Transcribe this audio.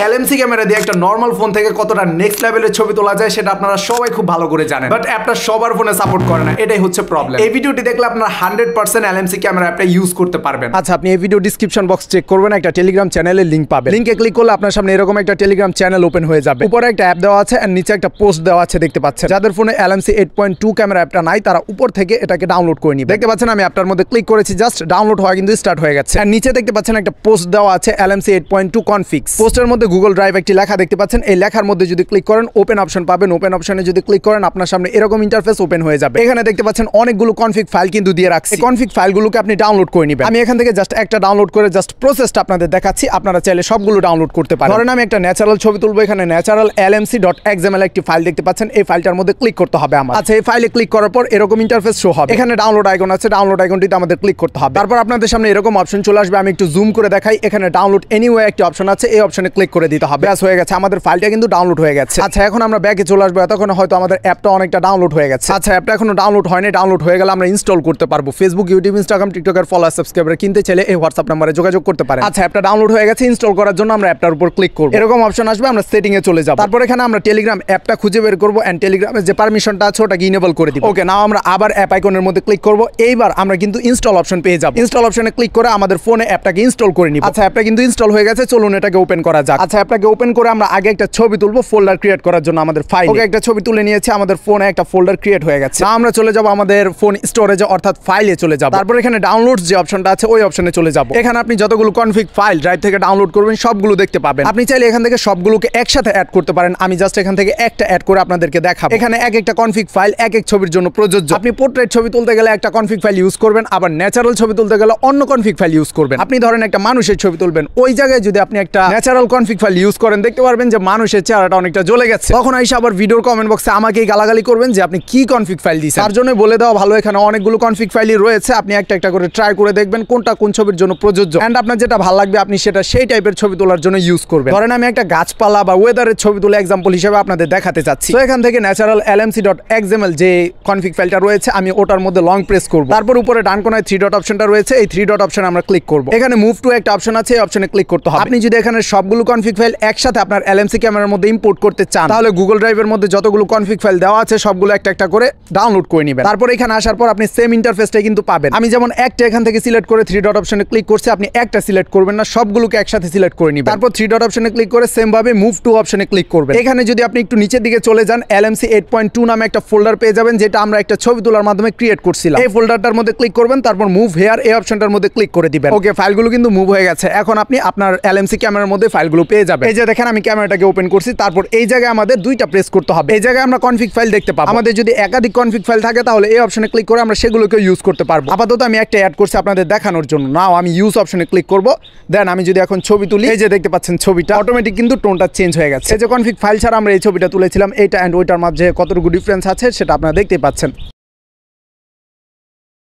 LMC camera দিয়ে একটা normal phone থেকে কতটা নেক্সট লেভেলের ছবি তোলা যায় সেটা আপনারা সবাই খুব ভালো করে জানেন, বাট অ্যাপটা সবার ফোনে সাপোর্ট করে না, এটাই হচ্ছে প্রবলেম। এই ভিডিওটি দেখলে আপনারা 100% এলএমসি ক্যামেরা অ্যাপটা ইউজ করতে পারবেন। আচ্ছা, আপনি এই ভিডিও ডিসক্রিপশন বক্স চেক করবেন, একটা টেলিগ্রাম চ্যানেলের লিংক পাবেন। লিংকে ক্লিক করলে আপনার সামনে এরকম একটা টেলিগ্রাম চ্যানেল ওপেন হয়ে যাবে। উপরে একটা অ্যাপ দেওয়া আছে আর নিচে একটা পোস্ট দেওয়া আছে, দেখতে পাচ্ছেন। যাদের ফোনে এলএমসি 8.2 ক্যামেরা অ্যাপটা নাই তারা উপর থেকে এটাকে ডাউনলোড করে নিবে। দেখতে পাচ্ছেন আমি অ্যাপটার মধ্যে ক্লিক করেছি, জাস্ট ডাউনলোড হওয়া কিন্তু স্টার্ট হয়ে গেছে। আর নিচে দেখতে পাচ্ছেন একটা পোস্ট দেওয়া আছে এলএমসি 8.2 কনফিক্স। পোস্টের মধ্যে গুগল ড্রাইভ একটি লেখা দেখতে পাচ্ছেন। এই লেখার মধ্যে যদি ক্লিক করেন ওপেন অপশন পাবেন। ওপেন অপশনে যদি ক্লিক করেন আপনার সামনে এরকম ইন্টারফেস ওপেন হয়ে যাবে। এখানে দেখতে পাচ্ছেন অনেকগুলো কনফিগ ফাইল কিন্তু দিয়ে রাখছি। এই কনফিগ ফাইলগুলোকে আপনি ডাউনলোড করে নেবেন। আমি এখান থেকে জাস্ট একটা ডাউনলোড করে জাস্ট প্রসেসটা আপনাদের দেখাচ্ছি, আপনারা চাইলে সবগুলো ডাউনলোড করতে পারেন। ধরেন আমি একটা ন্যাচারাল ছবি তুলবো, এখানে ন্যাচারাল lmc.xml একটি ফাইল দেখতে পাচ্ছেন। এই ফাইলটার মধ্যে ক্লিক করতে হবে আমার। আচ্ছা, এই ফাইলে ক্লিক করার পর এরকম ইন্টারফেস শো হবে। এখানে ডাউনলোড আইকন আছে, ডাউনলোড আইকনটিতে আমাদের ক্লিক করতে হবে। তারপর আপনাদের সামনে এরকম অপশন চলে আসবে। আমি একটু জুম করে দেখাই। এখানে ডাউনলোড এনিওয়ে একটি অপশন আছে, এই অপশনে ক্লিক করে দিতে হবে। ব্যাস হয়ে গেছে, আমাদের ফাইলটা কিন্তু ডাউনলোড হয়ে গেছে। আচ্ছা, এখন আমরা ব্যাকে চলে আসবো। এতক্ষণ হয়তো আমাদের অ্যাপটা অনেকটা ডাউনলোড হয়ে গেছে। আচ্ছা, অ্যাপটা এখনো ডাউনলোড হয়নি। ডাউনলোড হয়ে গেলে আমরা ইনস্টল করতে পারবো। ফেসবুক, ইউটিউব, ইনস্টাগ্রাম, টিকটকের ফলোয়ার, সাবস্ক্রাইবার কিনতে চাইলে এই হোয়াটসঅ্যাপ নাম্বারে যোগাযোগ করতে পারেন। আচ্ছা, অ্যাপটা ডাউনলোড হয়ে গেছে। ইনস্টল করার জন্য আমরা অ্যাপটার উপর ক্লিক করব। এরকম অপশন আসবে, আমরা সেটিং এ চলে যাব। তারপর এখানে আমরা টেলিগ্রাম অ্যাপটা খুঁজে বের করব এন্ড টেলিগ্রামের যে পারমিশনটা আছে ওটাকে ইনেবল করে দিব। ওকে, নাও আমরা আবার অ্যাপ আইকনের মধ্যে ক্লিক করব। এইবার আমরা কিন্তু ইনস্টল অপশন পেয়ে যাব। ইনস্টল অপশনে ক্লিক করে আমাদের ফোনে অ্যাপটাকে ইনস্টল করে নিব। আচ্ছা, অ্যাপটা কিন্তু ইনস্টল হয়ে গেছে। চলুন এটাকে ওপেন করা যাক। আচ্ছা, অ্যাপটাকে ওপেন করে আমরা আগে একটা ছবি তুলবো ফোল্ডার ক্রিয়েট করার জন্য আমাদের ফাইল। ওকে, একটা ছবি তুলে নিয়েছি, আমাদের ফোনে একটা ফোল্ডার ক্রিয়েট হয়ে গেছে। আমরা চলে যাব আমাদের ফোন স্টোরেজে অর্থাৎ ফাইলে চলে যাব। তারপর এখানে ডাউনলোডস যে অপশনটা আছে ওই অপশনে চলে যাব। এখানে আপনি যতগুলো কনফিগ ফাইল ড্রাইভ থেকে ডাউনলোড করবেন সবগুলো দেখতে পাবেন। আপনি চাইলে এখান থেকে সবগুলোকে একসাথে অ্যাড করতে পারেন। আমি জাস্ট এখান থেকে একটা অ্যাড করে আপনাদেরকে দেখাবো। এখানে এক একটা কনফিগ ফাইল এক এক ছবির জন্য প্রযোজ্য। আপনি পোর্ট্রেট ছবি তুলতে গেলে একটা কনফিগ ফাইল ইউজ করবেন, আবার ন্যাচারাল ছবি তুলতে গেলে অন্য কনফিগ ফাইল ইউজ করবেন। আপনি ধরেন একটা মানুষের ছবি তুলবেন, ওই জায়গায় যদি আপনি একটা ন্যাচারাল কনফিগ ফাইল ইউজ করেন দেখতে পারবেন যে মানুষের চেহারাটা অনেকটা জ্বলে গেছে। তখন এসে আবার ভিডিওর কমেন্ট বক্সে আমাকেই গালাগালি করবেন যে আপনি কি কনফিগ ফাইল দিয়েছেন। তার জন্য বলে দেওয়া ভালো, এখানে অনেকগুলো কনফিগ ফাইলই রয়েছে। আপনি একটা একটা করে ট্রাই করে দেখবেন কোনটা কোন ছবির জন্য প্রযোজ্য এন্ড আপনার যেটা ভালো লাগবে আপনি সেটা সেই টাইপের ছবি তোলার জন্য ইউজ করবেন। ধরেন আমি একটা গাছপালা বা ওয়েদারের ছবি তুলে এক্সাম্পল হিসেবে আপনাদের দেখাতে চাচ্ছি। তো এখান থেকে ন্যাচারাল lmc.xml যে কনফিগ ফাইলটা রয়েছে আমি ওটার মধ্যে লং প্রেস করব। তারপর উপরে ডান কোনায় 3 ডট অপশনটা রয়েছে, এই 3 ডট অপশনে আমরা ক্লিক করব। এখানে মুভ টু একটা অপশন আছে, এই অপশনে ক্লিক করতে হবে। আপনি যদি এখানে সবগুলো কনফিগ ফাইল একসাথে আপনার এলএমসি ক্যামেরার মধ্যে ইম্পোর্ট করতে চান তাহলে গুগল ড্রাইভের মধ্যে যতগুলো কনফিগ ফাইল দেওয়া আছে সবগুলো একটা একটা করে ডাউনলোড করে নেবেন। তারপর এখানে আসার পর আপনি সেম ইন্টারফেসটাই কিন্তু পাবেন। আমি যেমন একটা এখান থেকে সিলেক্ট করে 3 ডট অপশনে ক্লিক করছি, আপনি একটা সিলেক্ট করবেন না, সবগুলোকে একসাথে সিলেক্ট করে নেবেন। তারপর 3 ডট অপশনে ক্লিক করে সেম ভাবে মুভ টু অপশনে ক্লিক করবেন। এখানে যদি আপনি একটু নিচের দিকে চলে যান এলএমসি 8.2 নামে একটা ফোল্ডার পেয়ে যাবেন, যেটা আমরা একটা ছবি তোলার মাধ্যমে ক্রিয়েট করছিলাম। এই ফোল্ডারটার মধ্যে ক্লিক করবেন, তারপর মুভ হেয়ার এই অপশনটার মধ্যে ক্লিক করে দিবেন। ওকে, ফাইলগুলো কিন্তু মুভ হয়ে গেছে। এখন আপনি আপনার এলএমসি ক্যামেরার মধ্যে ফাইলগুলো পেয়ে যাবেন। এই যে দেখেন আমি ক্যামেরাটাকে ওপেন করছি, তারপর এই জায়গায় আমাদের দুইটা প্রেস করতে হবে। এই জায়গায় আমরা কনফিগ ফাইল দেখতে পাবো। আমাদের যদি একাধিক কনফিগ ফাইল থাকে তাহলে এই অপশনে ক্লিক করে আমরা সেগুলোকে ইউজ করতে পারবো। আপাতত আমি একটা অ্যাড করছি আপনাদের দেখানোর জন্য। নাও আমি ইউজ অপশনে ক্লিক করব। দেন আমি যদি এখন ছবি তুলি, এই যে দেখতে পাচ্ছেন ছবিটা অটোমেটিক কিন্তু টোনটা চেঞ্জ হয়ে গেছে। এই যে কনফিগ ফাইল ছাড়া আমরা এই ছবিটা তুলেছিলাম, এইটা এন্ড ওইটার মাঝে কতটুকু ডিফারেন্স আছে সেটা আপনারা দেখতে পাচ্ছেন।